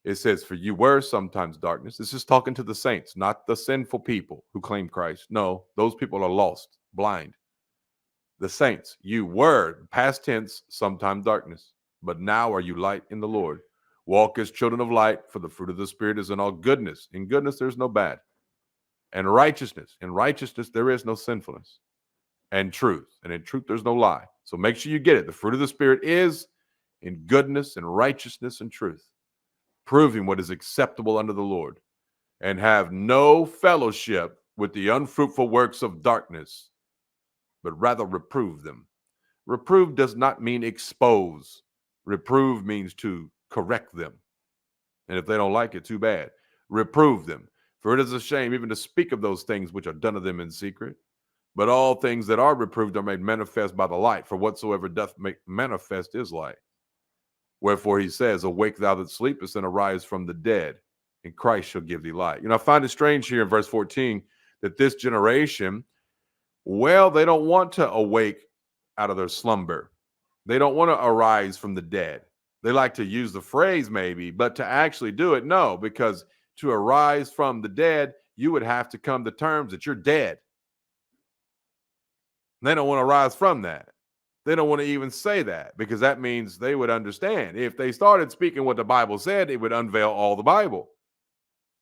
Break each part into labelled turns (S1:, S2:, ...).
S1: It says, for you were sometimes darkness. This is talking to the saints, not the sinful people who claim Christ. No, those people are lost, blind. The saints, you were, past tense, sometime darkness, but now are you light in the Lord. Walk as children of light, for the fruit of the Spirit is in all goodness. In goodness, there's no bad. And righteousness. In righteousness, there is no sinfulness. And truth. And in truth, there's no lie. So make sure you get it. The fruit of the Spirit is in goodness and righteousness and truth, proving what is acceptable unto the Lord, and have no fellowship with the unfruitful works of darkness, but rather reprove them. Reprove does not mean expose. Reprove means to correct them. And if they don't like it, too bad. Reprove them. For it is a shame even to speak of those things which are done of them in secret. But all things that are reproved are made manifest by the light. For whatsoever doth make manifest is light. Wherefore he says, awake thou that sleepest, and arise from the dead, and Christ shall give thee light. I find it strange here in verse 14 that this generation, well, they don't want to awake out of their slumber. They don't want to arise from the dead. They like to use the phrase maybe, but to actually do it, no, because to arise from the dead, you would have to come to terms that you're dead. They don't want to rise from that. They don't want to even say that, because that means they would understand. If they started speaking what the Bible said, it would unveil all the Bible.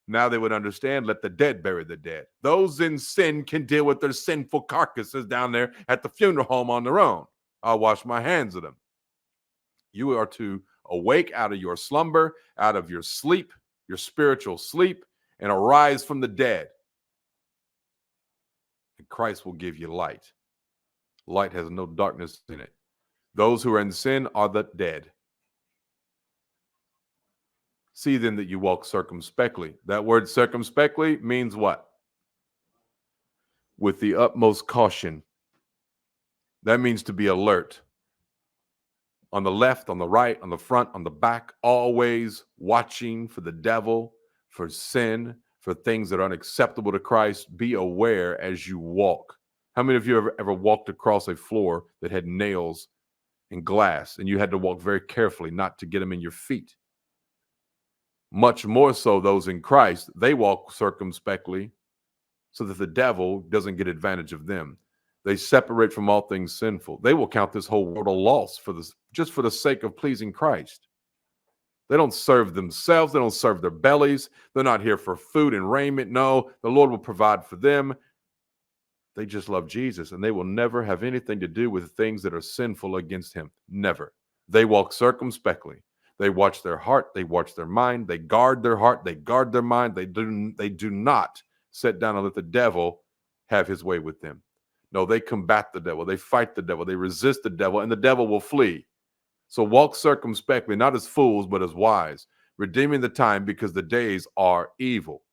S1: Now they would understand, let the dead bury the dead. Those in sin can deal with their sinful carcasses down there at the funeral home on their own. I'll wash my hands of them. You are to awake out of your slumber, out of your sleep, your spiritual sleep, and arise from the dead. And Christ will give you light. Light has no darkness in it. Those who are in sin are the dead. See then that you walk circumspectly. That word circumspectly means what? With the utmost caution. That means to be alert. On the left, on the right, on the front, on the back, always watching for the devil, for sin, for things that are unacceptable to Christ. Be aware as you walk. How many of you ever walked across a floor that had nails and glass, and you had to walk very carefully not to get them in your feet? Much more so those in Christ, they walk circumspectly so that the devil doesn't get advantage of them. They separate from all things sinful. They will count this whole world a loss just for the sake of pleasing Christ. They don't serve themselves. They don't serve their bellies. They're not here for food and raiment. No, the Lord will provide for them. They just love Jesus, and they will never have anything to do with things that are sinful against him. Never. They walk circumspectly. They watch their heart. They watch their mind. They guard their heart. They guard their mind. They do not sit down and let the devil have his way with them. No, they combat the devil. They fight the devil. They resist the devil, and the devil will flee. So walk circumspectly, not as fools, but as wise, redeeming the time, because the days are evil.